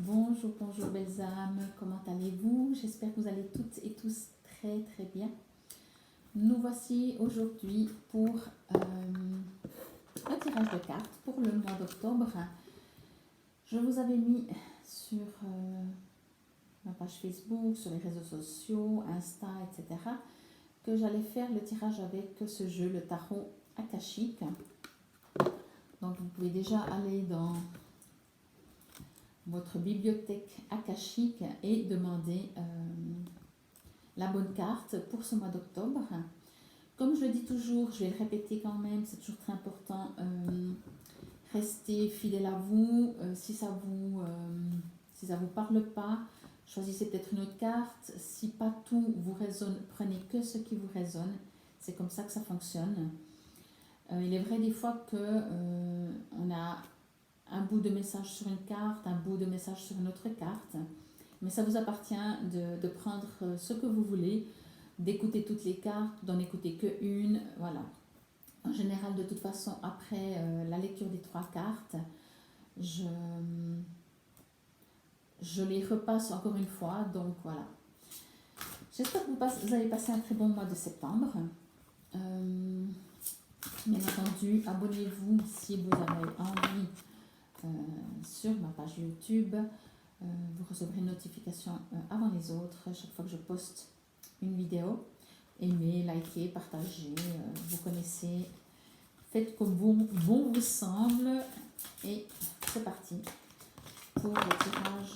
Bonjour, bonjour belles âmes, comment allez-vous? J'espère que vous allez toutes et tous très très bien. Nous voici aujourd'hui pour un tirage de cartes pour le mois d'octobre. Je vous avais mis sur ma page Facebook, sur les réseaux sociaux, Insta, etc. que j'allais faire le tirage avec ce jeu, le tarot akashique. Donc vous pouvez déjà aller dans votre bibliothèque akashique et demander la bonne carte pour ce mois d'octobre. Comme je le dis toujours, je vais le répéter quand même, c'est toujours très important, restez fidèle à vous. Si ça vous parle pas, choisissez peut-être une autre carte. Si pas tout vous résonne, prenez que ce qui vous résonne. C'est comme ça que ça fonctionne. Il est vrai des fois que on a un bout de message sur une carte, un bout de message sur une autre carte. Mais ça vous appartient de prendre ce que vous voulez, d'écouter toutes les cartes, d'en écouter qu'une, voilà. En général, de toute façon, après la lecture des 3 cartes, je les repasse encore une fois, donc voilà. J'espère que vous avez passé un très bon mois de septembre. Bien entendu, abonnez-vous si vous avez envie sur ma page YouTube. Vous recevrez une notification avant les autres chaque fois que je poste une vidéo. Aimez, likez, partagez, vous connaissez, faites comme bon vous semble. Et c'est parti pour le tirage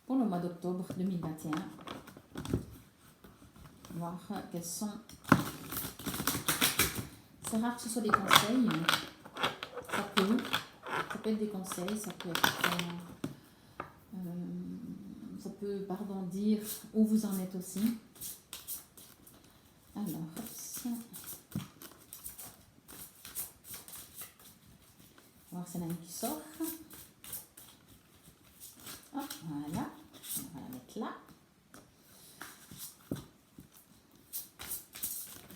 pour le mois d'octobre 2021. Voir quels sont. C'est rare que ce soit des conseils. Ça peut être des conseils, ça peut dire où vous en êtes aussi. Alors, on va voir s'il y en a une qui sort. Hop, voilà, on va la mettre là.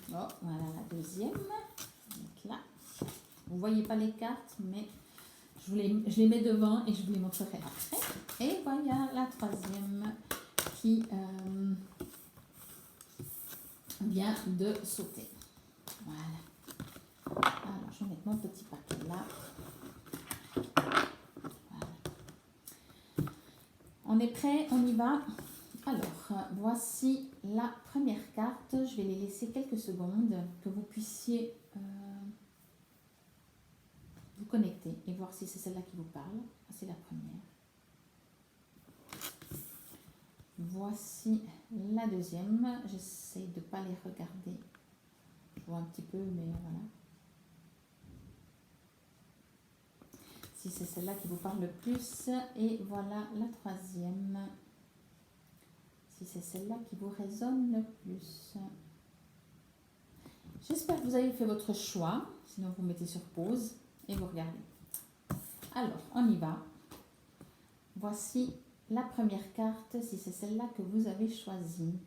Bon, voilà la deuxième. Donc là, vous voyez pas les cartes, mais je les mets devant et je vous les montrerai après. Et voilà la troisième qui vient de sauter. Voilà. Alors, je vais mettre mon petit paquet là. Voilà. On est prêt, on y va. Alors, voici la première carte. Je vais les laisser quelques secondes que vous puissiez vous connecter et voir si c'est celle-là qui vous parle. C'est la première. Voici la deuxième. J'essaie de ne pas les regarder. Je vois un petit peu, mais voilà. Si c'est celle-là qui vous parle le plus. Et voilà la troisième. Si c'est celle-là qui vous résonne le plus. J'espère que vous avez fait votre choix. Sinon, vous mettez sur pause et vous regardez. Alors, on y va. Voici la première carte, si c'est celle-là que vous avez choisie.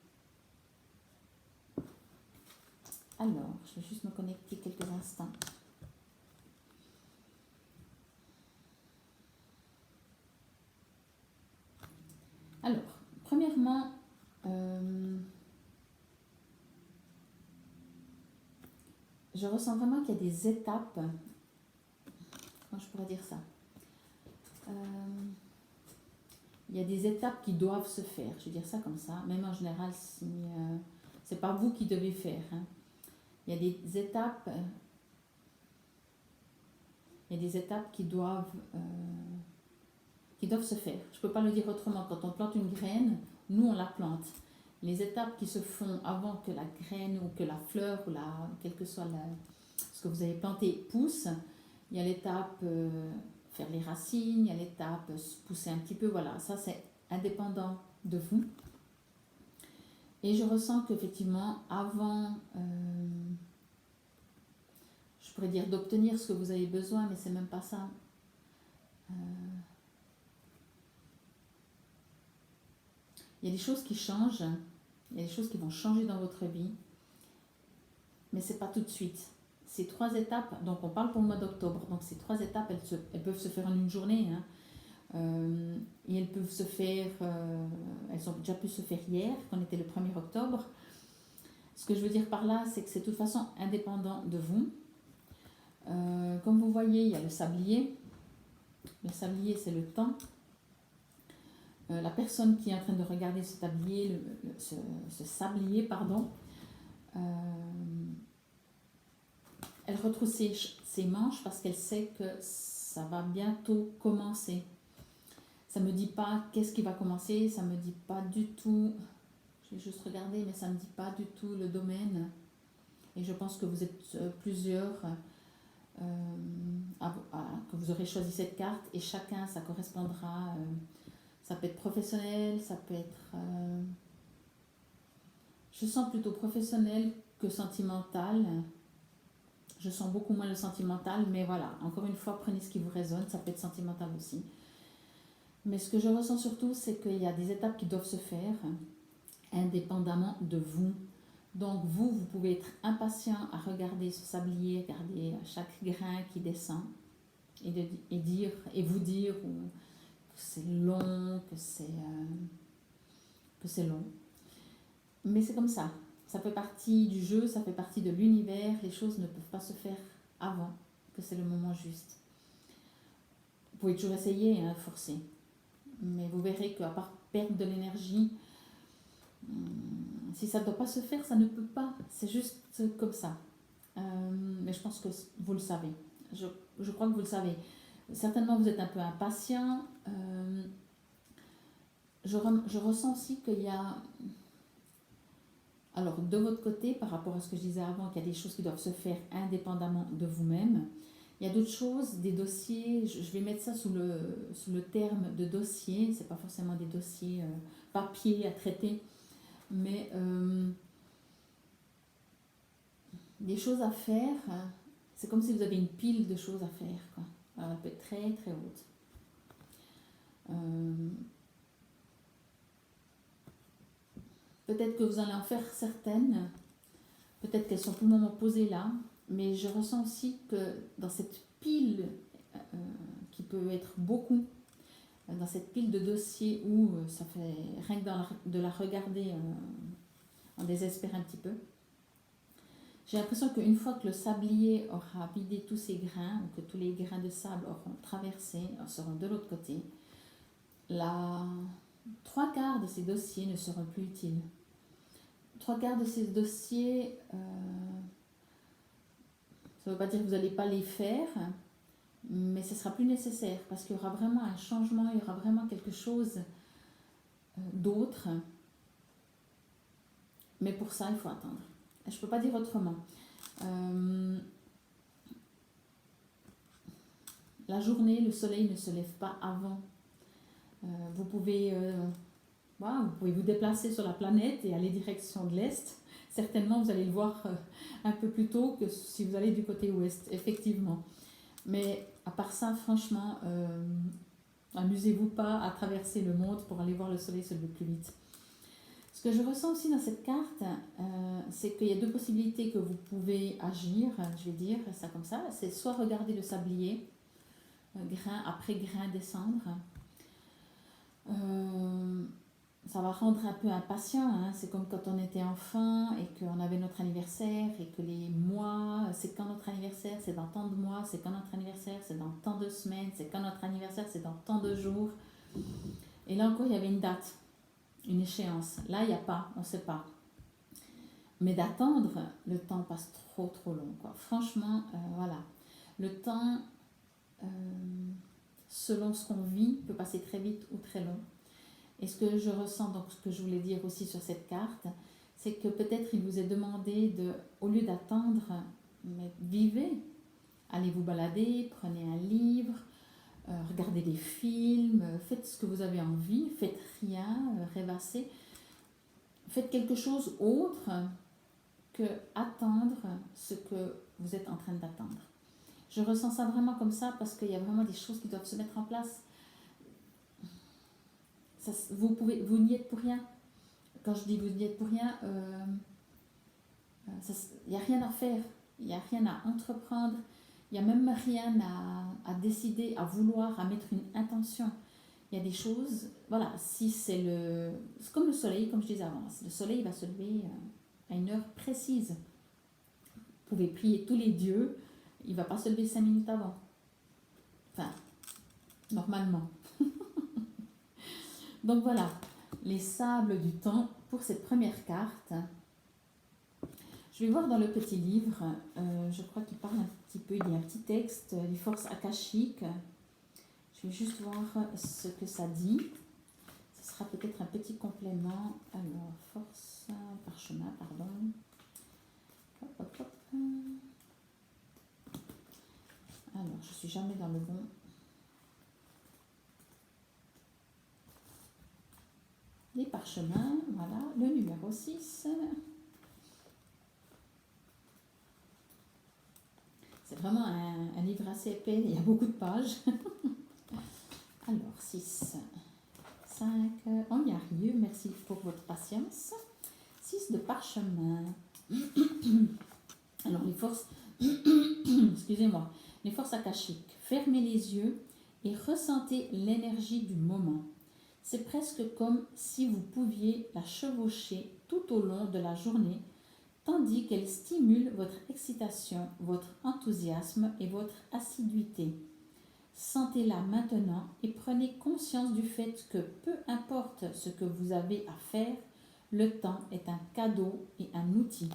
Alors, je vais juste me connecter quelques instants. Alors, premièrement, je ressens vraiment qu'il y a des étapes. Comment je pourrais dire ça? Il y a des étapes qui doivent se faire. Je vais dire ça comme ça. Même en général, si c'est pas vous qui devez faire. Hein. Il y a des étapes. Il y a des étapes qui doivent se faire. Je ne peux pas le dire autrement. Quand on plante une graine, nous on la plante. Les étapes qui se font avant que la graine ou que la fleur ou quel que soit ce que vous avez planté pousse, il y a l'étape faire les racines, il y a l'étape pousser un petit peu, voilà, ça c'est indépendant de vous. Et je ressens qu'effectivement, avant, je pourrais dire d'obtenir ce que vous avez besoin, mais c'est même pas ça. Il y a des choses qui changent, il y a des choses qui vont changer dans votre vie, mais c'est pas tout de suite. Ces 3 étapes, donc on parle pour le mois d'octobre, donc ces 3 étapes, elles peuvent se faire en une journée. Hein. Et elles peuvent se faire, elles ont déjà pu se faire hier, qu'on était le 1er octobre. Ce que je veux dire par là, c'est que c'est de toute façon indépendant de vous. Comme vous voyez, il y a le sablier. Le sablier, c'est le temps. La personne qui est en train de regarder ce tablier, ce sablier, pardon, elle retrousse ses manches parce qu'elle sait que ça va bientôt commencer. Ça ne me dit pas qu'est-ce qui va commencer, ça ne me dit pas du tout, j'ai juste regardé, mais ça ne me dit pas du tout le domaine. Et je pense que vous êtes plusieurs que vous aurez choisi cette carte et chacun, ça correspondra, ça peut être professionnel, ça peut être... je sens plutôt professionnel que sentimental. Je sens beaucoup moins le sentimental, mais voilà, encore une fois, prenez ce qui vous résonne, ça peut être sentimental aussi. Mais ce que je ressens surtout, c'est qu'il y a des étapes qui doivent se faire indépendamment de vous. Donc vous pouvez être impatient à regarder ce sablier, regarder chaque grain qui descend et vous dire que c'est long, que c'est long. Mais c'est comme ça. Ça fait partie du jeu, ça fait partie de l'univers. Les choses ne peuvent pas se faire avant que c'est le moment juste. Vous pouvez toujours essayer, forcer. Mais vous verrez qu'à part perdre de l'énergie, si ça ne doit pas se faire, ça ne peut pas. C'est juste comme ça. Mais je pense que vous le savez. Je crois que vous le savez. Certainement, vous êtes un peu impatient. Je ressens aussi qu'il y a... Alors, de votre côté, par rapport à ce que je disais avant, qu'il y a des choses qui doivent se faire indépendamment de vous-même, il y a d'autres choses, des dossiers, je vais mettre ça sous le terme de dossier, c'est pas forcément des dossiers papier à traiter, mais des choses à faire, c'est comme si vous avez une pile de choses à faire, quoi. Alors, elle peut être très très haute. Peut-être que vous allez en faire certaines, peut-être qu'elles sont pour le moment posées là, mais je ressens aussi que dans cette pile, qui peut être beaucoup, dans cette pile de dossiers où ça fait rien que de la regarder, on désespère un petit peu. J'ai l'impression qu'une fois que le sablier aura vidé tous ses grains, ou que tous les grains de sable auront traversé, seront de l'autre côté, 3/4 de ces dossiers ne seront plus utiles. 3/4 de ces dossiers, ça ne veut pas dire que vous n'allez pas les faire, mais ce ne sera plus nécessaire parce qu'il y aura vraiment un changement, il y aura vraiment quelque chose d'autre. Mais pour ça, il faut attendre. Je ne peux pas dire autrement. La journée, le soleil ne se lève pas avant. Vous pouvez vous déplacer sur la planète et aller direction de l'Est. Certainement, vous allez le voir un peu plus tôt que si vous allez du côté ouest, effectivement. Mais à part ça, franchement, amusez-vous pas à traverser le monde pour aller voir le soleil se lever plus vite. Ce que je ressens aussi dans cette carte, c'est qu'il y a 2 possibilités que vous pouvez agir, je vais dire ça comme ça. C'est soit regarder le sablier, grain après grain descendre. Ça va rendre un peu impatient, hein. C'est comme quand on était enfant et qu'on avait notre anniversaire et que les mois, c'est quand notre anniversaire, c'est dans tant de mois, c'est quand notre anniversaire, c'est dans tant de semaines, c'est quand notre anniversaire, c'est dans tant de jours. Et là encore, il y avait une date, une échéance. Là, il n'y a pas, on ne sait pas. Mais d'attendre, le temps passe trop long, quoi. Franchement, voilà. Le temps, selon ce qu'on vit, peut passer très vite ou très long. Et ce que je ressens, donc ce que je voulais dire aussi sur cette carte, c'est que peut-être il vous est demandé de, au lieu d'attendre, mais vivez, allez vous balader, prenez un livre, regardez des films, faites ce que vous avez envie, faites rien, rêvassez, faites quelque chose autre que attendre ce que vous êtes en train d'attendre. Je ressens ça vraiment comme ça parce qu'il y a vraiment des choses qui doivent se mettre en place. Ça, vous n'y êtes pour rien. Quand je dis vous n'y êtes pour rien, il n'y a rien à faire, il n'y a rien à entreprendre, il n'y a même rien à décider, à vouloir, à mettre une intention. il y a des choses, voilà, si c'est comme le soleil, comme je disais avant, si le soleil va se lever à une heure précise, vous pouvez prier tous les dieux, il ne va pas se lever 5 minutes avant. Enfin, normalement. Donc voilà, les sables du temps pour cette première carte. Je vais voir dans le petit livre, je crois qu'il parle un petit peu, il y a un petit texte, les forces akashiques. Je vais juste voir ce que ça dit. Ce sera peut-être un petit complément. Alors, force, parchemin, pardon. Hop, hop, hop. Alors, je ne suis jamais dans le bon. Les parchemins, voilà, le numéro 6. C'est vraiment un livre assez épais, il y a beaucoup de pages. Alors, 6, 5, on y arrive, merci pour votre patience. 6 de parchemin. Alors, les forces, excusez-moi, les forces akashiques. Fermez les yeux et ressentez l'énergie du moment. C'est presque comme si vous pouviez la chevaucher tout au long de la journée, tandis qu'elle stimule votre excitation, votre enthousiasme et votre assiduité. Sentez-la maintenant et prenez conscience du fait que peu importe ce que vous avez à faire, le temps est un cadeau et un outil.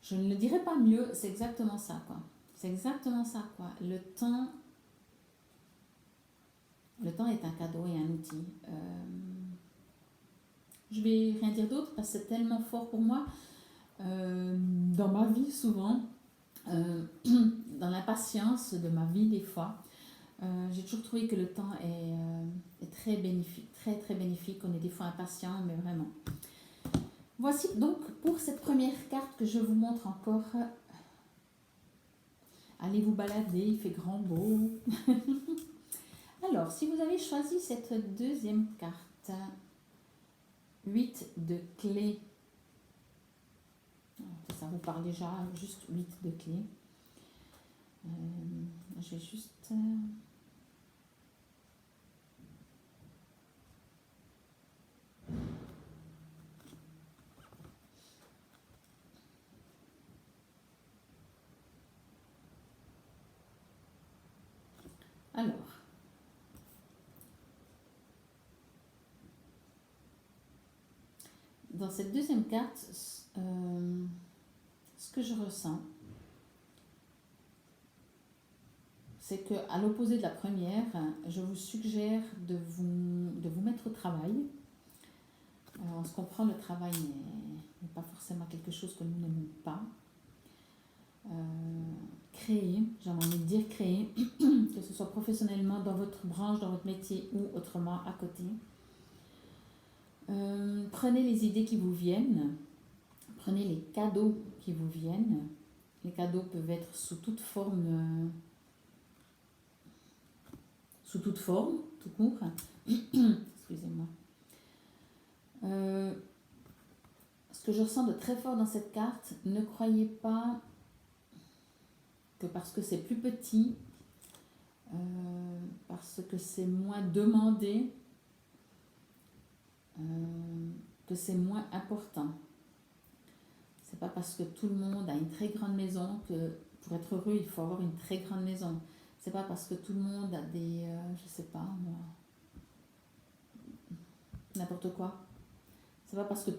Je ne le dirai pas mieux, c'est exactement ça, quoi. C'est exactement ça, quoi. Le temps est un cadeau et un outil. Je vais rien dire d'autre parce que c'est tellement fort pour moi. Dans ma vie, souvent, dans l'impatience de ma vie, des fois, j'ai toujours trouvé que le temps est très bénéfique, très très bénéfique. On est des fois impatient, mais vraiment. Voici donc pour cette première carte que je vous montre encore. Allez vous balader, il fait grand beau. Alors, si vous avez choisi cette deuxième carte, 8 de clés. Ça vous parle déjà, juste 8 de clés. Je vais juste... Alors, dans cette deuxième carte, ce que je ressens, c'est qu'à l'opposé de la première, je vous suggère de vous mettre au travail. On se comprend, le travail n'est pas forcément quelque chose que nous n'aimons pas. Créer, j'ai envie de dire créer, que ce soit professionnellement dans votre branche, dans votre métier ou autrement à côté. Prenez les idées qui vous viennent, prenez les cadeaux qui vous viennent. Les cadeaux peuvent être sous toute forme, tout court. Excusez-moi. Ce que je ressens de très fort dans cette carte, ne croyez pas que parce que c'est plus petit, parce que c'est moins demandé, que c'est moins important. C'est pas parce que tout le monde a une très grande maison que pour être heureux, il faut avoir une très grande maison. C'est pas parce que tout le monde a des, je sais pas moi, n'importe quoi. C'est pas parce que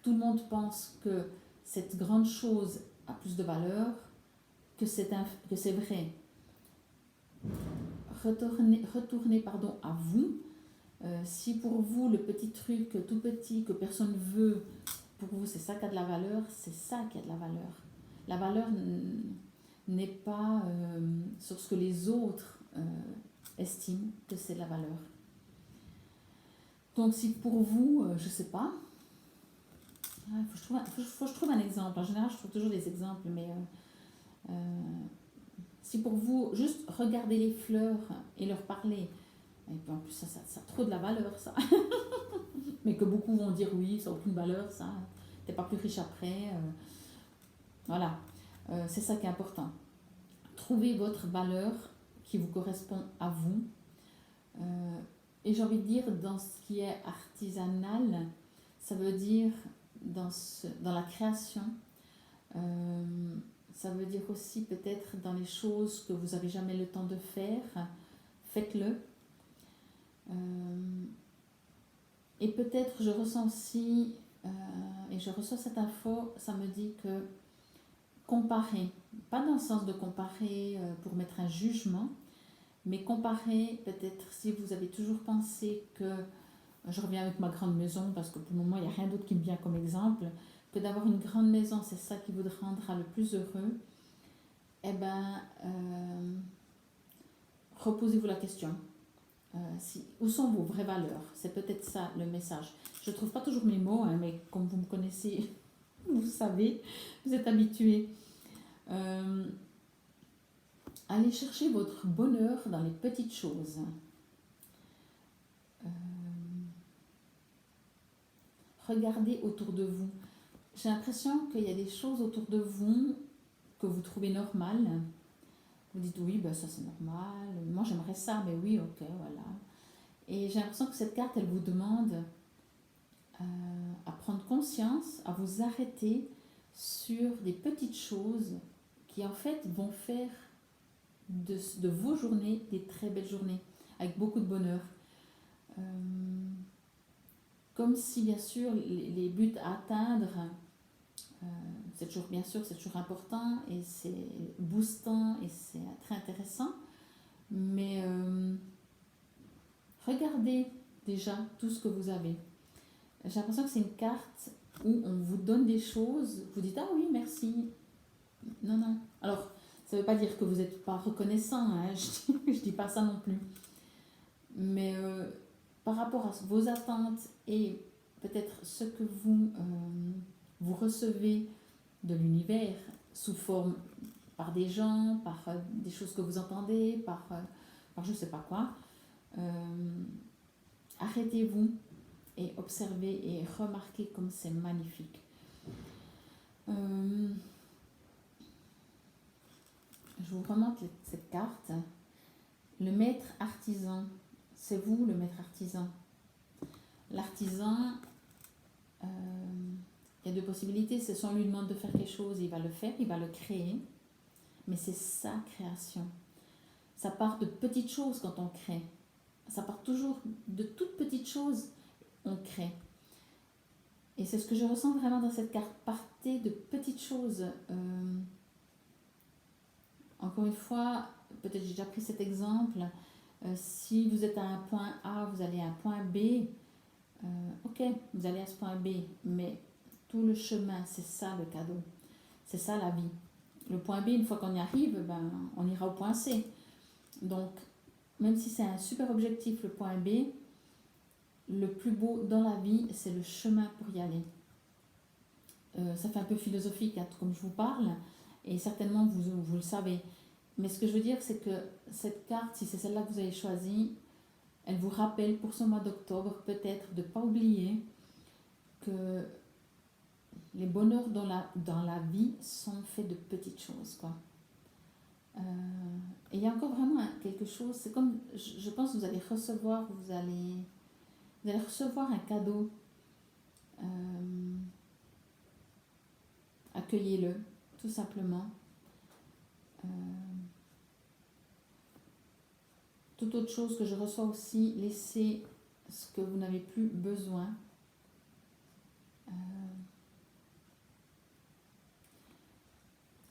tout le monde pense que cette grande chose a plus de valeur que c'est vrai. Retournez à vous. Si pour vous, le petit truc tout petit que personne ne veut, pour vous, c'est ça qui a de la valeur, c'est ça qui a de la valeur. La valeur n'est pas sur ce que les autres estiment que c'est de la valeur. Donc si pour vous, je ne sais pas, faut que je trouve un exemple. En général, je trouve toujours des exemples, mais si pour vous, juste regarder les fleurs et leur parler, et puis en plus ça a trop de la valeur, ça. Mais que beaucoup vont dire oui, ça n'a aucune valeur, ça. T'es pas plus riche après. Voilà. C'est ça qui est important. Trouvez votre valeur qui vous correspond à vous. Et j'ai envie de dire, dans ce qui est artisanal, ça veut dire dans la création, ça veut dire aussi peut-être dans les choses que vous n'avez jamais le temps de faire, faites-le. Et peut-être je ressens aussi, et je reçois cette info, ça me dit que comparer, pas dans le sens de comparer pour mettre un jugement, mais comparer peut-être si vous avez toujours pensé que, je reviens avec ma grande maison parce que pour le moment il n'y a rien d'autre qui me vient comme exemple, que d'avoir une grande maison c'est ça qui vous rendra le plus heureux, eh bien reposez-vous la question. Où sont vos vraies valeurs? C'est peut-être ça le message. Je ne trouve pas toujours mes mots, hein, mais comme vous me connaissez, vous savez, vous êtes habitués. Allez chercher votre bonheur dans les petites choses. Regardez autour de vous. J'ai l'impression qu'il y a des choses autour de vous que vous trouvez normales. Vous dites oui, ben ça c'est normal, moi j'aimerais ça, mais oui, ok, voilà. Et j'ai l'impression que cette carte, elle vous demande à prendre conscience, à vous arrêter sur des petites choses qui en fait vont faire de vos journées des très belles journées, avec beaucoup de bonheur. Comme si bien sûr les buts à atteindre, c'est toujours, bien sûr, c'est toujours important et c'est boostant et c'est très intéressant, mais regardez déjà tout ce que vous avez. J'ai l'impression que c'est une carte où on vous donne des choses, vous dites ah oui merci, non. Alors ça ne veut pas dire que vous n'êtes pas reconnaissant, hein, je dis pas ça non plus, mais par rapport à vos attentes et peut-être ce que vous recevez de l'univers sous forme par des gens, par des choses que vous entendez, par je ne sais pas quoi, arrêtez-vous et observez et remarquez comme c'est magnifique. Je vous remonte cette carte. Le maître artisan, c'est vous le maître artisan. L'artisan, il y a deux possibilités. C'est soit on lui demande de faire quelque chose, il va le faire, il va le créer, mais c'est sa création. Ça part de petites choses quand on crée. Ça part toujours de toutes petites choses, on crée. Et c'est ce que je ressens vraiment dans cette carte. Partez de petites choses. Encore une fois, peut-être j'ai déjà pris cet exemple. Si vous êtes à un point A, vous allez à un point B. Ok, vous allez à ce point B, mais tout le chemin, c'est ça le cadeau. C'est ça la vie. Le point B, une fois qu'on y arrive, ben, on ira au point C. Donc, même si c'est un super objectif, le point B, le plus beau dans la vie, c'est le chemin pour y aller. Ça fait un peu philosophique, hein, comme je vous parle, et certainement vous le savez. Mais ce que je veux dire, c'est que cette carte, si c'est celle-là que vous avez choisie, elle vous rappelle pour ce mois d'octobre, peut-être de ne pas oublier que les bonheurs dans la vie sont faits de petites choses, quoi. Et il y a encore vraiment quelque chose, c'est comme, je pense que vous allez recevoir un cadeau. Accueillez-le, tout simplement. Toute autre chose que je reçois aussi, laissez ce que vous n'avez plus besoin.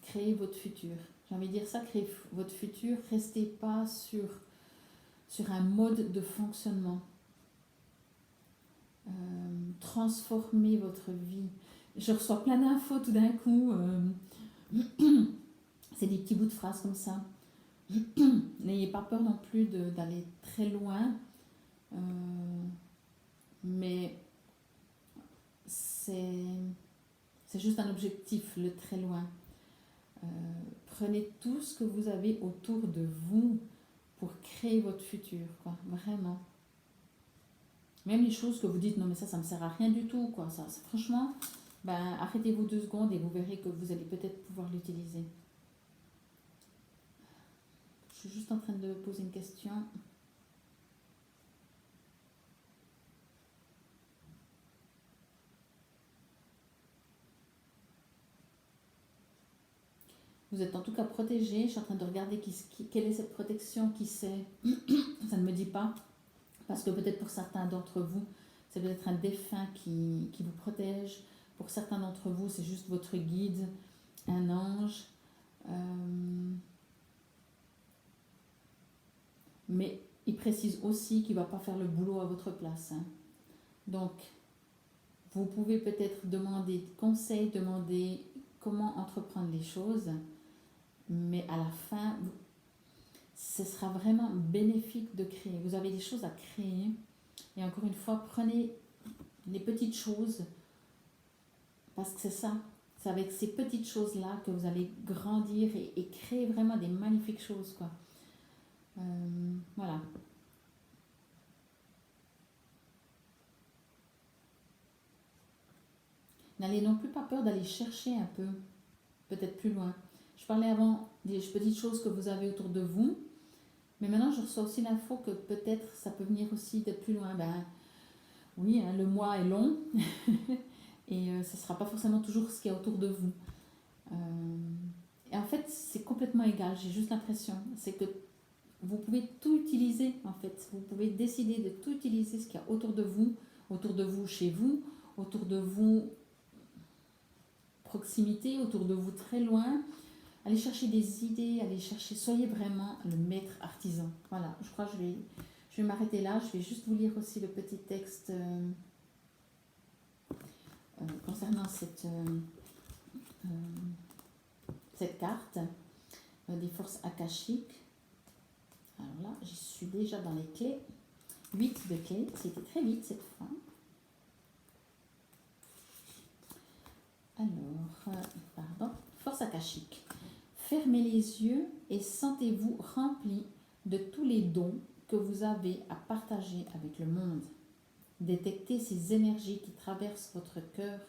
Créez votre futur. J'ai envie de dire ça, créez votre futur. Restez pas sur un mode de fonctionnement. Transformez votre vie. Je reçois plein d'infos tout d'un coup. C'est des petits bouts de phrases comme ça. N'ayez pas peur non plus d'aller très loin. Mais c'est juste un objectif, le très loin. Prenez tout ce que vous avez autour de vous pour créer votre futur, quoi, vraiment. Même les choses que vous dites, non mais ça me sert à rien du tout, quoi. Ça, franchement, ben, arrêtez-vous 2 secondes et vous verrez que vous allez peut-être pouvoir l'utiliser. Je suis juste en train de poser une question. Vous êtes en tout cas protégé. Je suis en train de regarder quelle est cette protection, qui c'est. Ça ne me dit pas. Parce que peut-être pour certains d'entre vous, c'est peut-être un défunt qui vous protège. Pour certains d'entre vous, c'est juste votre guide, un ange. Mais il précise aussi qu'il ne va pas faire le boulot à votre place. Hein. Donc, vous pouvez peut-être demander conseil, demander comment entreprendre les choses. Mais à la fin, ce sera vraiment bénéfique de créer. Vous avez des choses à créer. Et encore une fois, prenez les petites choses. Parce que c'est ça. C'est avec ces petites choses-là que vous allez grandir et créer vraiment des magnifiques choses, quoi. Voilà. N'allez non plus pas peur d'aller chercher un peu, peut-être plus loin. Je parlais avant des petites choses que vous avez autour de vous, mais maintenant je reçois aussi l'info que peut-être ça peut venir aussi d'être plus loin. Ben oui, hein, le mois est long et ce ne sera pas forcément toujours ce qu'il y a autour de vous. Et en fait, c'est complètement égal, j'ai juste l'impression. C'est que vous pouvez tout utiliser en fait. Vous pouvez décider de tout utiliser, ce qu'il y a autour de vous chez vous, autour de vous proximité, autour de vous très loin. Allez chercher des idées, allez chercher, soyez vraiment le maître artisan. Voilà, je crois que je vais m'arrêter là. Je vais juste vous lire aussi le petit texte concernant cette carte des forces akashiques. Alors là, j'y suis déjà dans les clés. 8 de clés, c'était très vite cette fois. Alors, pardon, force akashique. Fermez les yeux et sentez-vous rempli de tous les dons que vous avez à partager avec le monde. Détectez ces énergies qui traversent votre cœur,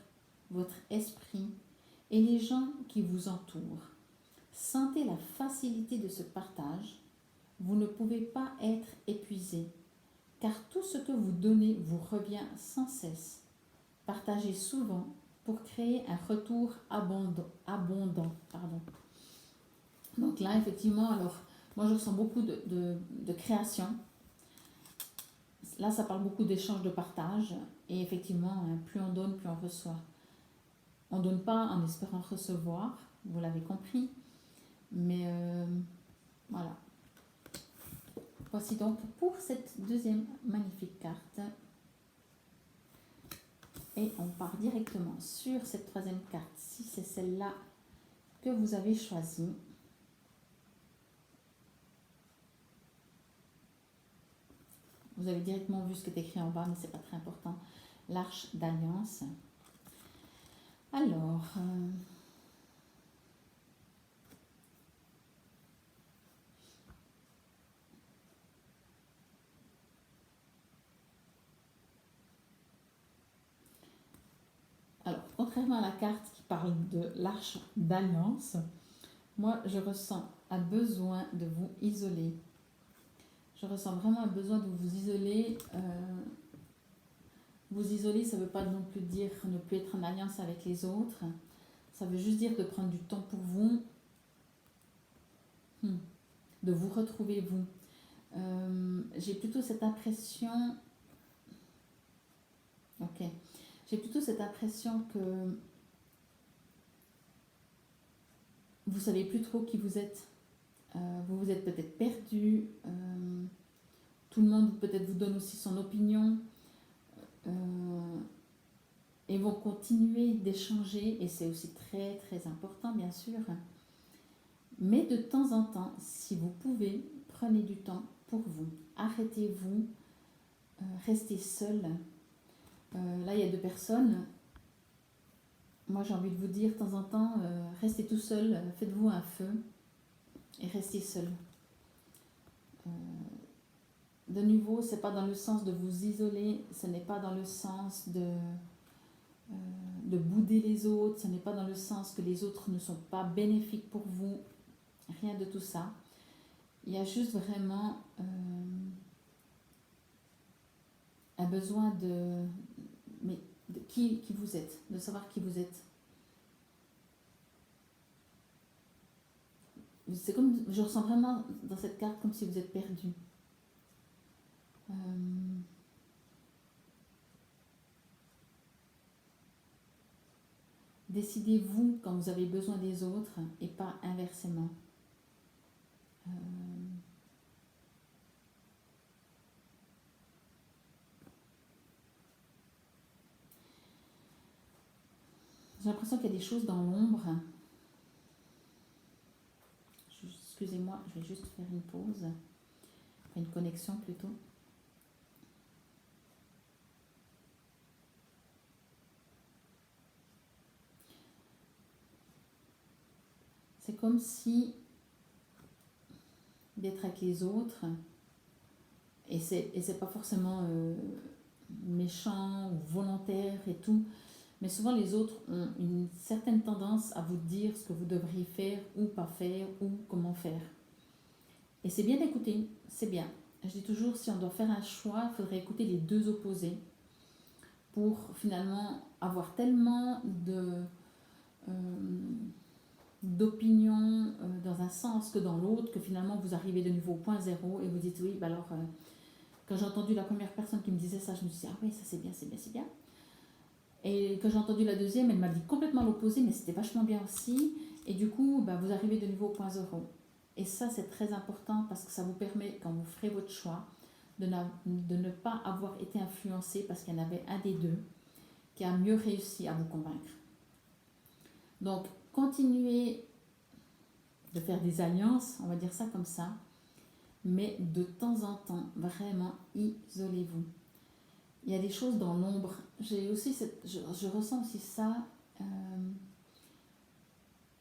votre esprit et les gens qui vous entourent. Sentez la facilité de ce partage. Vous ne pouvez pas être épuisé, car tout ce que vous donnez vous revient sans cesse. Partagez souvent pour créer un retour abondant. Donc là, effectivement, alors, moi je ressens beaucoup de création. Là, ça parle beaucoup d'échange, de partage. Et effectivement, plus on donne, plus on reçoit. On ne donne pas en espérant recevoir, vous l'avez compris. Mais voilà. Voici donc pour cette deuxième magnifique carte. Et on part directement sur cette troisième carte, si c'est celle-là que vous avez choisie. Vous avez directement vu ce qui est écrit en bas, mais ce n'est pas très important. L'Arche d'Alliance. Alors, contrairement à la carte qui parle de l'Arche d'Alliance, moi, je ressens un besoin de vous isoler. Je ressens vraiment un besoin de vous isoler. Vous isoler, ça ne veut pas non plus dire ne plus être en alliance avec les autres. Ça veut juste dire de prendre du temps pour vous, de vous retrouver vous. J'ai plutôt cette impression... Ok. J'ai plutôt cette impression que vous savez plus trop qui vous êtes. Vous vous êtes peut-être perdu. Tout le monde peut-être vous donne aussi son opinion. Et vont continuer d'échanger. Et c'est aussi très très important, bien sûr. Mais de temps en temps, si vous pouvez, prenez du temps pour vous. Arrêtez-vous. Restez seul. Là, il y a 2 personnes. Moi, j'ai envie de vous dire, de temps en temps, restez tout seul, faites-vous un feu et restez seul. De nouveau, ce n'est pas dans le sens de vous isoler, ce n'est pas dans le sens de bouder les autres, ce n'est pas dans le sens que les autres ne sont pas bénéfiques pour vous, rien de tout ça. Il y a juste vraiment un besoin de qui vous êtes, de savoir qui vous êtes. c'est comme, je ressens vraiment dans cette carte comme si vous êtes perdu. Décidez-vous quand vous avez besoin des autres et pas inversement. J'ai l'impression qu'il y a des choses dans l'ombre. Excusez-moi, je vais juste faire une pause, enfin une connexion plutôt. C'est comme si d'être avec les autres, et c'est pas forcément méchant ou volontaire et tout, mais souvent les autres ont une certaine tendance à vous dire ce que vous devriez faire ou pas faire ou comment faire. Et c'est bien d'écouter, c'est bien. Je dis toujours, si on doit faire un choix, il faudrait écouter les deux opposés pour finalement avoir tellement d'opinions dans un sens que dans l'autre, que finalement vous arrivez de nouveau au point zéro et vous dites oui, bah alors quand j'ai entendu la première personne qui me disait ça, je me suis dit ah oui, ça c'est bien, c'est bien, c'est bien. Et quand j'ai entendu la deuxième, elle m'a dit complètement l'opposé, mais c'était vachement bien aussi. Et du coup, bah, vous arrivez de nouveau au point zéro. Et ça, c'est très important parce que ça vous permet, quand vous ferez votre choix, de ne pas avoir été influencé parce qu'il y en avait un des deux qui a mieux réussi à vous convaincre. Donc, continuez de faire des alliances, on va dire ça comme ça, mais de temps en temps, vraiment, isolez-vous. Il y a des choses dans l'ombre. J'ai aussi je ressens aussi ça.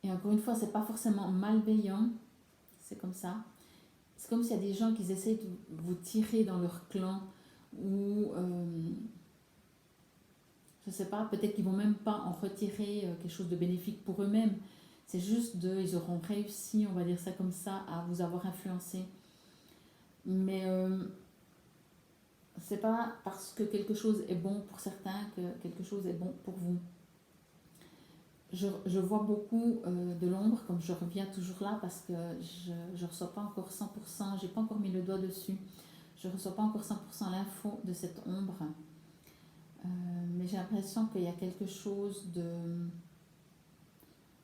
Et encore une fois, c'est pas forcément malveillant. C'est comme ça. C'est comme s'il y a des gens qui essaient de vous tirer dans leur clan ou je sais pas, peut-être qu'ils vont même pas en retirer quelque chose de bénéfique pour eux-mêmes. C'est juste ils auront réussi, on va dire ça comme ça, à vous avoir influencé. Mais c'est pas parce que quelque chose est bon pour certains que quelque chose est bon pour vous. Je vois beaucoup de l'ombre, comme je reviens toujours là parce que je ne reçois pas encore 100%, j'ai pas encore mis le doigt dessus, je ne reçois pas encore 100% l'info de cette ombre. Mais j'ai l'impression qu'il y a quelque chose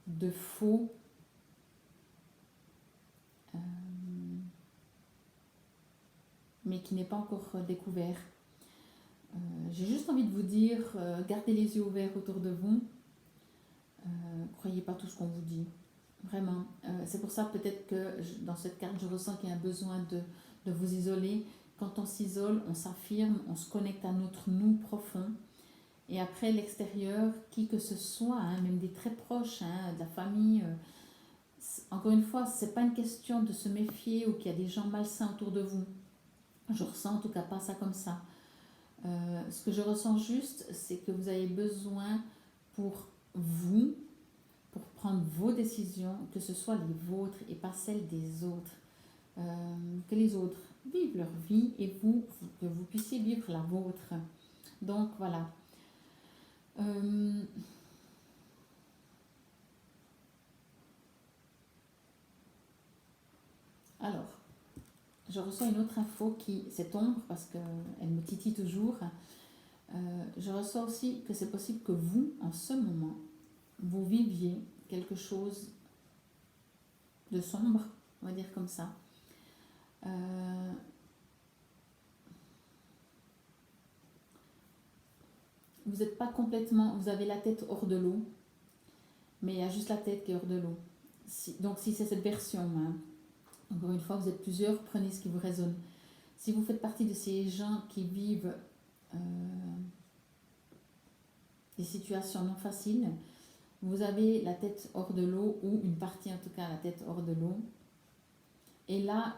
de faux. Mais qui n'est pas encore découvert. J'ai juste envie de vous dire, gardez les yeux ouverts autour de vous. Croyez pas tout ce qu'on vous dit. Vraiment. C'est pour ça peut-être que dans cette carte, je ressens qu'il y a un besoin de vous isoler. Quand on s'isole, on s'affirme, on se connecte à notre nous profond. Et après, l'extérieur, qui que ce soit, hein, même des très proches, hein, de la famille, encore une fois, ce n'est pas une question de se méfier ou qu'il y a des gens malsains autour de vous. Je ressens en tout cas pas ça comme ça. Ce que je ressens juste, c'est que vous avez besoin pour vous, pour prendre vos décisions, que ce soit les vôtres et pas celles des autres. Que les autres vivent leur vie et vous, que vous puissiez vivre la vôtre. Donc voilà. Alors, je reçois une autre info cette ombre, parce qu'elle me titille toujours. Je reçois aussi que c'est possible que vous, en ce moment, vous viviez quelque chose de sombre, on va dire comme ça. Vous n'êtes pas complètement, vous avez la tête hors de l'eau, mais il y a juste la tête qui est hors de l'eau. Donc si c'est cette version, hein, encore une fois, vous êtes plusieurs, prenez ce qui vous résonne. Si vous faites partie de ces gens qui vivent des situations non faciles, vous avez la tête hors de l'eau, ou une partie en tout cas la tête hors de l'eau. Et là,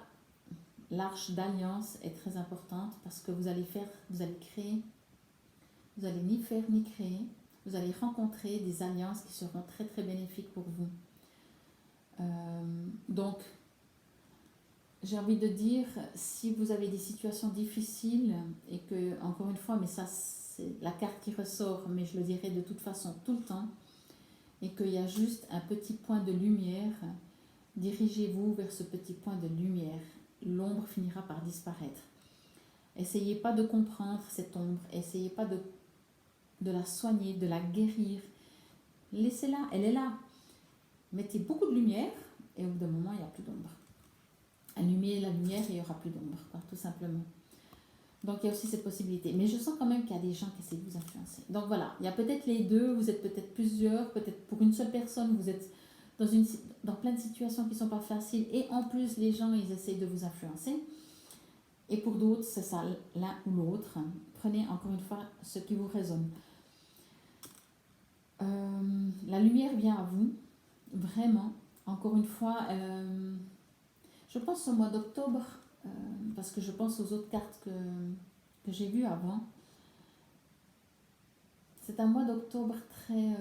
l'arche d'alliance est très importante parce que vous allez créer, vous allez ni faire ni créer, vous allez rencontrer des alliances qui seront très très bénéfiques pour vous. Donc, j'ai envie de dire, si vous avez des situations difficiles et que, encore une fois, mais ça c'est la carte qui ressort, mais je le dirai de toute façon tout le temps, et qu'il y a juste un petit point de lumière, dirigez-vous vers ce petit point de lumière. L'ombre finira par disparaître. Essayez pas de comprendre cette ombre, essayez pas de la soigner, de la guérir. Laissez-la, elle est là. Mettez beaucoup de lumière et au bout d'un moment, il n'y a plus d'ombre. Allumez la lumière et il n'y aura plus d'ombre, tout simplement. Donc il y a aussi cette possibilité. Mais je sens quand même qu'il y a des gens qui essaient de vous influencer. Donc voilà, il y a peut-être les deux, vous êtes peut-être plusieurs, peut-être pour une seule personne, vous êtes dans plein de situations qui ne sont pas faciles et en plus les gens, ils essayent de vous influencer. Et pour d'autres, c'est ça, l'un ou l'autre. Prenez encore une fois ce qui vous résonne. La lumière vient à vous, vraiment. Encore une fois, je pense au mois d'octobre, parce que je pense aux autres cartes que j'ai vues avant. C'est un mois d'octobre très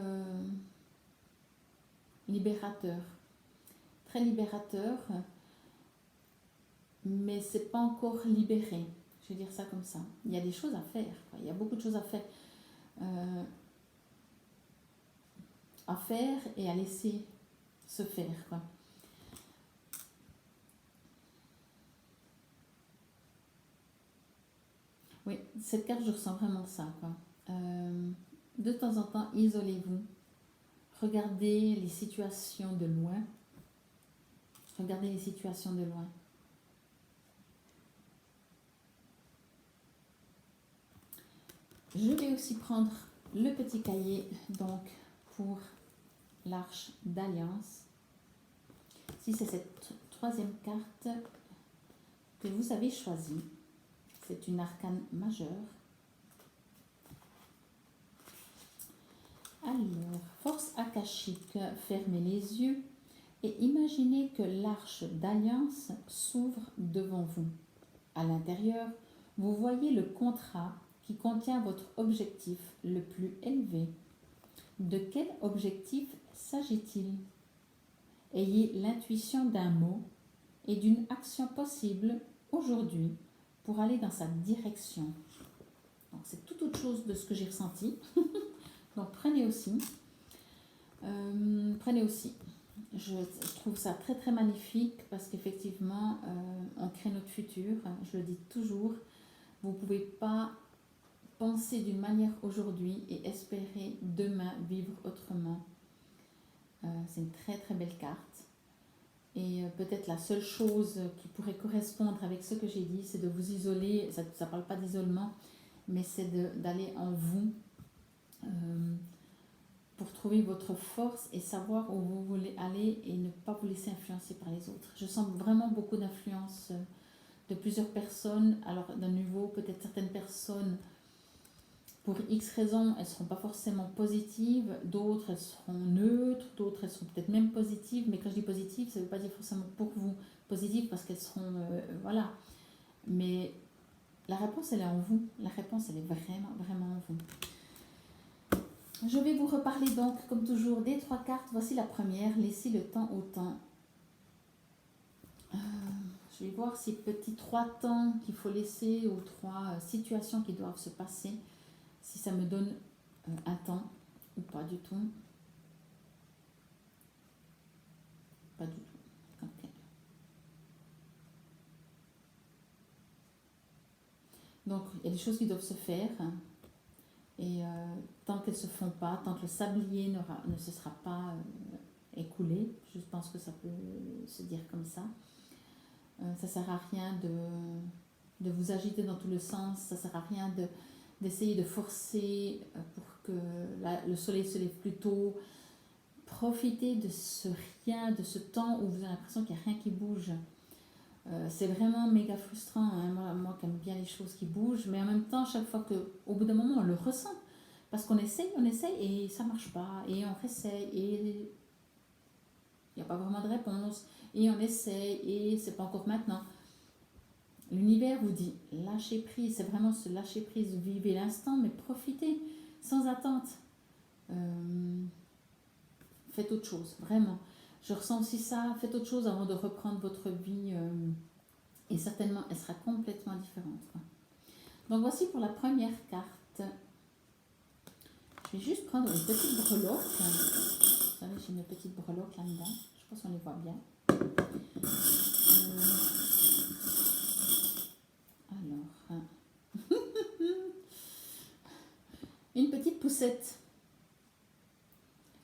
libérateur. Très libérateur, mais c'est pas encore libéré. Je vais dire ça comme ça. Il y a des choses à faire, quoi. Il y a beaucoup de choses à faire et à laisser se faire, quoi. Oui, cette carte, je ressens vraiment ça, quoi. De temps en temps, isolez-vous. Regardez les situations de loin. Regardez les situations de loin. Je vais aussi prendre le petit cahier, donc, pour l'Arche d'Alliance. Si c'est cette troisième carte que vous avez choisie, c'est une arcane majeure. Alors, force akashique, fermez les yeux et imaginez que l'Arche d'Alliance s'ouvre devant vous. À l'intérieur, vous voyez le contrat qui contient votre objectif le plus élevé. De quel objectif s'agit-il? Ayez l'intuition d'un mot et d'une action possible aujourd'hui pour aller dans sa direction. Donc c'est tout autre chose de ce que j'ai ressenti. Donc prenez aussi. Je trouve ça très très magnifique parce qu'effectivement on crée notre futur. Je le dis toujours. Vous ne pouvez pas penser d'une manière aujourd'hui et espérer demain vivre autrement. C'est une très très belle carte. Et peut-être la seule chose qui pourrait correspondre avec ce que j'ai dit, c'est de vous isoler. Ça ne parle pas d'isolement, mais c'est d'aller en vous pour trouver votre force et savoir où vous voulez aller et ne pas vous laisser influencer par les autres. Je sens vraiment beaucoup d'influence de plusieurs personnes. Alors d'un niveau, peut-être certaines personnes, pour X raisons, elles ne seront pas forcément positives, d'autres elles seront neutres, d'autres elles seront peut-être même positives, mais quand je dis positives, ça ne veut pas dire forcément pour vous positives parce qu'elles seront, voilà. Mais la réponse, elle est en vous. La réponse, elle est vraiment, vraiment en vous. Je vais vous reparler donc, comme toujours, des trois cartes. Voici la première, laissez le temps au temps. Je vais voir ces petits trois temps qu'il faut laisser ou trois situations qui doivent se passer. Si ça me donne un temps ou pas du tout. Pas du tout. Okay. Donc, il y a des choses qui doivent se faire. Et tant qu'elles ne se font pas, tant que le sablier ne se sera pas écoulé, je pense que ça peut se dire comme ça. Ça ne sert à rien de vous agiter dans tous les sens. Ça ne sert à rien d'essayer de forcer pour que le soleil se lève plus tôt. Profitez de ce rien, de ce temps où vous avez l'impression qu'il n'y a rien qui bouge. C'est vraiment méga frustrant, hein. Moi qui aime bien les choses qui bougent, mais en même temps, chaque fois qu'au bout d'un moment, on le ressent. Parce qu'on essaye et ça ne marche pas. Et on réessaye et il n'y a pas vraiment de réponse. Et on essaye et c'est pas encore maintenant. L'univers vous dit lâchez prise, c'est vraiment ce lâcher prise, vivez l'instant, mais profitez sans attente. Faites autre chose, vraiment. Je ressens aussi ça, faites autre chose avant de reprendre votre vie et certainement elle sera complètement différente, quoi. Donc voici pour la première carte. Je vais juste prendre une petite breloque. Vous savez, j'ai une petite breloque là-dedans. Je pense qu'on les voit bien. Alors, une petite poussette.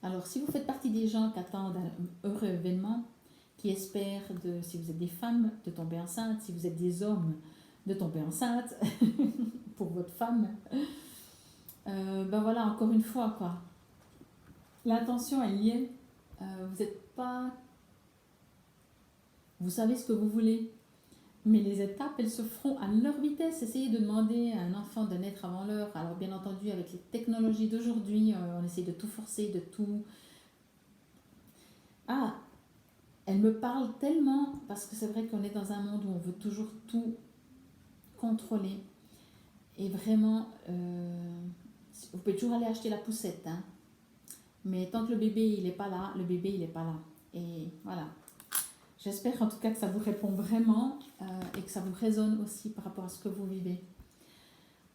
Alors, si vous faites partie des gens qui attendent un heureux événement, qui espèrent, si vous êtes des femmes, de tomber enceinte, si vous êtes des hommes, de tomber enceinte pour votre femme, ben voilà, encore une fois, quoi. L'intention, elle y est. Vous n'êtes pas... Vous savez ce que vous voulez. Mais les étapes, elles se feront à leur vitesse. Essayez de demander à un enfant de naître avant l'heure. Alors bien entendu, avec les technologies d'aujourd'hui, on essaye de tout forcer, de tout... Ah, elle me parle tellement, parce que c'est vrai qu'on est dans un monde où on veut toujours tout contrôler. Et vraiment, vous pouvez toujours aller acheter la poussette, hein. Mais tant que le bébé, il n'est pas là, le bébé, il n'est pas là. Et voilà. J'espère en tout cas que ça vous répond vraiment et que ça vous résonne aussi par rapport à ce que vous vivez.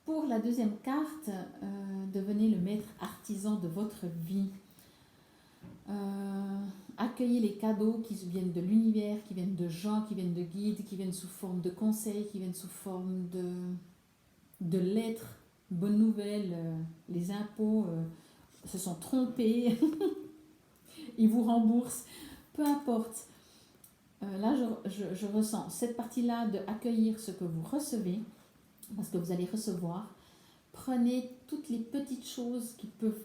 Pour la deuxième carte, devenez le maître artisan de votre vie. Accueillez les cadeaux qui viennent de l'univers, qui viennent de gens, qui viennent de guides, qui viennent sous forme de conseils, qui viennent sous forme de lettres, bonnes nouvelles. Les impôts se sont trompés, ils vous remboursent, peu importe. Là, je ressens cette partie-là de accueillir ce que vous recevez, parce que vous allez recevoir. Prenez toutes les petites choses qui peuvent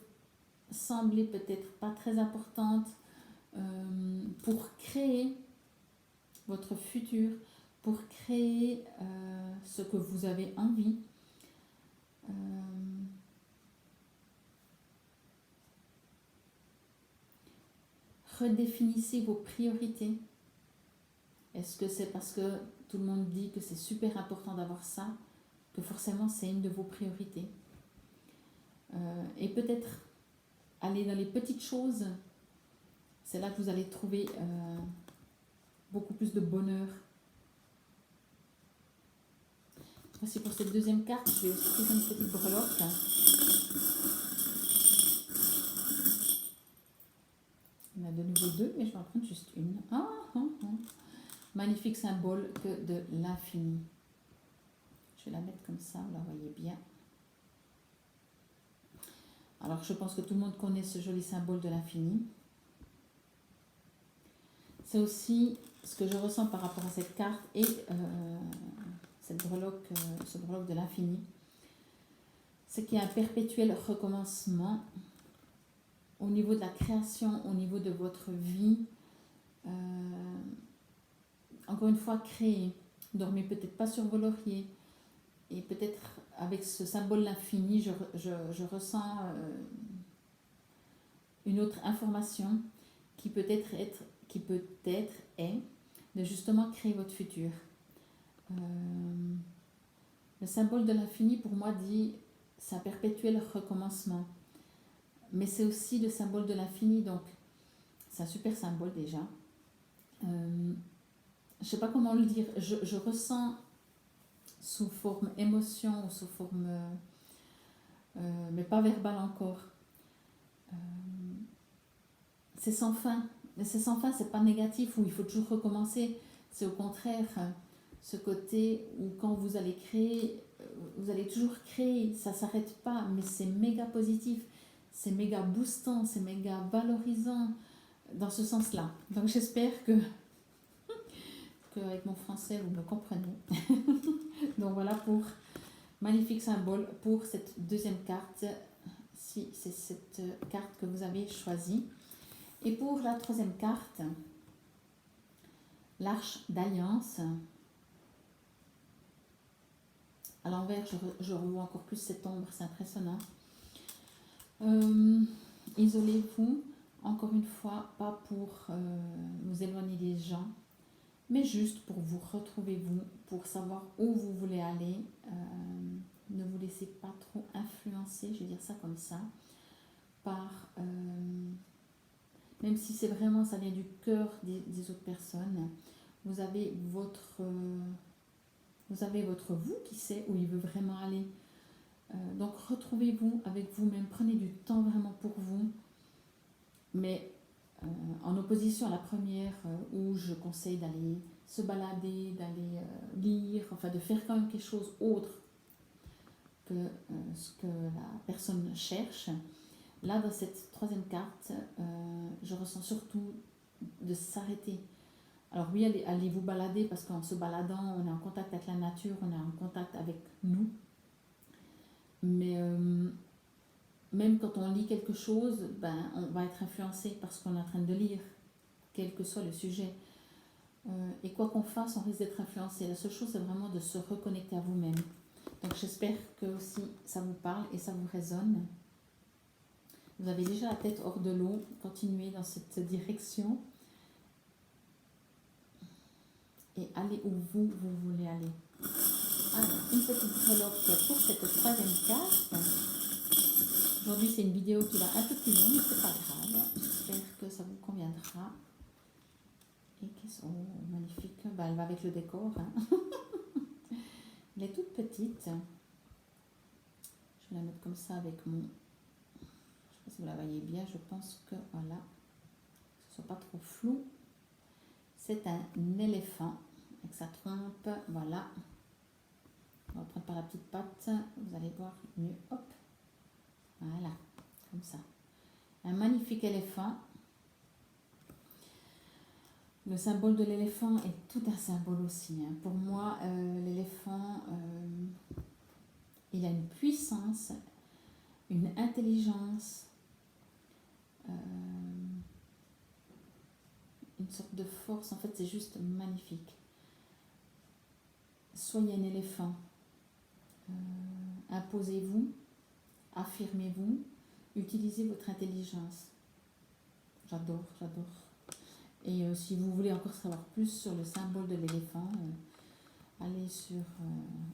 sembler peut-être pas très importantes pour créer votre futur, pour créer ce que vous avez envie. Redéfinissez vos priorités. Est-ce que c'est parce que tout le monde dit que c'est super important d'avoir ça, que forcément c'est une de vos priorités? Et peut-être aller dans les petites choses, c'est là que vous allez trouver beaucoup plus de bonheur. Voici pour cette deuxième carte, je vais aussi faire une petite breloque. On a de nouveau deux, mais je vais en prendre juste une. Magnifique symbole que de l'infini. Je vais la mettre comme ça, vous la voyez bien. Alors, je pense que tout le monde connaît ce joli symbole de l'infini. C'est aussi ce que je ressens par rapport à cette carte et cette breloque, ce breloque de l'infini. C'est qu'il y a un perpétuel recommencement au niveau de la création, au niveau de votre vie. Encore une fois, créez. Dormez peut-être pas sur vos lauriers. Et peut-être avec ce symbole l'infini, je ressens une autre information qui peut-être est de justement créer votre futur. Le symbole de l'infini pour moi dit c'est un perpétuel recommencement. Mais c'est aussi le symbole de l'infini, donc c'est un super symbole déjà. Je ne sais pas comment le dire, je ressens sous forme émotion ou sous forme, mais pas verbale encore. C'est sans fin. Mais c'est sans fin, c'est pas négatif où il faut toujours recommencer. C'est au contraire ce côté où quand vous allez créer, vous allez toujours créer, ça s'arrête pas, mais c'est méga positif, c'est méga boostant, c'est méga valorisant dans ce sens-là. Donc j'espère qu'avec mon français vous me comprenez. Donc voilà pour magnifique symbole pour cette deuxième carte, si c'est cette carte que vous avez choisie. Et pour la troisième carte, l'Arche d'Alliance. À l'envers, je revois encore plus cette ombre, c'est impressionnant. Isolez-vous, encore une fois, pas pour vous éloigner des gens, mais juste pour vous retrouver vous, pour savoir où vous voulez aller. Ne vous laissez pas trop influencer, je vais dire ça comme ça, par... même si c'est vraiment, ça vient du cœur des autres personnes, vous avez votre vous qui sait où il veut vraiment aller. Donc retrouvez-vous avec vous-même, prenez du temps vraiment pour vous, mais en opposition à la première où je conseille d'aller se balader, d'aller lire, enfin de faire quand même quelque chose autre que ce que la personne cherche. Là, dans cette troisième carte, je ressens surtout de s'arrêter. Alors oui, allez vous balader parce qu'en se baladant, on est en contact avec la nature, on est en contact avec nous. Mais même quand on lit quelque chose, ben, on va être influencé par ce qu'on est en train de lire, quel que soit le sujet. Et quoi qu'on fasse, on risque d'être influencé. La seule chose, c'est vraiment de se reconnecter à vous-même. Donc j'espère que aussi ça vous parle et ça vous résonne. Vous avez déjà la tête hors de l'eau, continuez dans cette direction et allez où vous voulez aller. Alors, une petite breloque pour cette troisième carte. Aujourd'hui, c'est une vidéo qui va un peu plus longue, mais c'est pas grave. J'espère que ça vous conviendra. Et qu'est-ce que... Oh, magnifique. Ben, elle va avec le décor. Hein. Elle est toute petite. Je vais la mettre comme ça avec mon... Je ne sais pas si vous la voyez bien. Je pense que, voilà, que ce ne soit pas trop flou. C'est un éléphant avec sa trompe. Voilà. On va prendre par la petite patte. Vous allez voir mieux. Hop. Voilà. Comme ça. Un magnifique éléphant. Le symbole de l'éléphant est tout un symbole aussi. Hein. Pour moi, l'éléphant, il a une puissance, une intelligence, une sorte de force. En fait, c'est juste magnifique. Soyez un éléphant. Imposez-vous, affirmez-vous, utilisez votre intelligence. J'adore, j'adore. Et si vous voulez encore savoir plus sur le symbole de l'éléphant, allez sur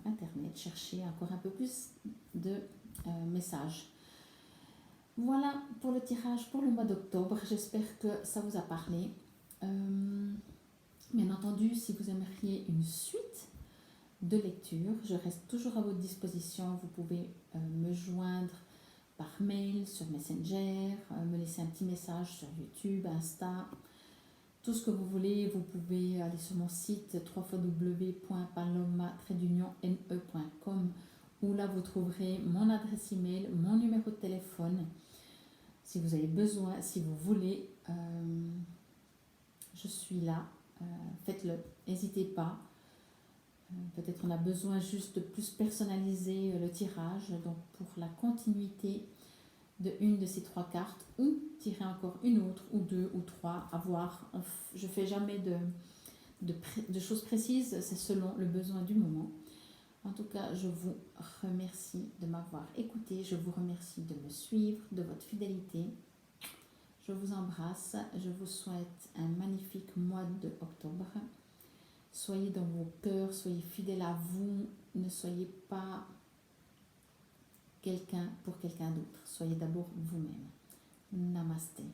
internet, cherchez encore un peu plus de messages. Voilà pour le tirage pour le mois d'octobre. J'espère que ça vous a parlé. Bien entendu, si vous aimeriez une suite de lecture, je reste toujours à votre disposition. Vous pouvez me joindre par mail, sur Messenger, me laisser un petit message sur YouTube, Insta, tout ce que vous voulez. Vous pouvez aller sur mon site www.paloma-ne.com où là vous trouverez mon adresse email, mon numéro de téléphone. Si vous avez besoin, si vous voulez, je suis là. Faites-le, n'hésitez pas. Peut-être on a besoin juste de plus personnaliser le tirage. Donc pour la continuité de une de ces trois cartes, ou tirer encore une autre, ou deux, ou trois, à voir. Je ne fais jamais de choses précises, c'est selon le besoin du moment. En tout cas, je vous remercie de m'avoir écouté, je vous remercie de me suivre, de votre fidélité. Je vous embrasse, je vous souhaite un magnifique mois d'octobre. Soyez dans vos cœurs, soyez fidèles à vous, ne soyez pas quelqu'un pour quelqu'un d'autre. Soyez d'abord vous-même. Namasté.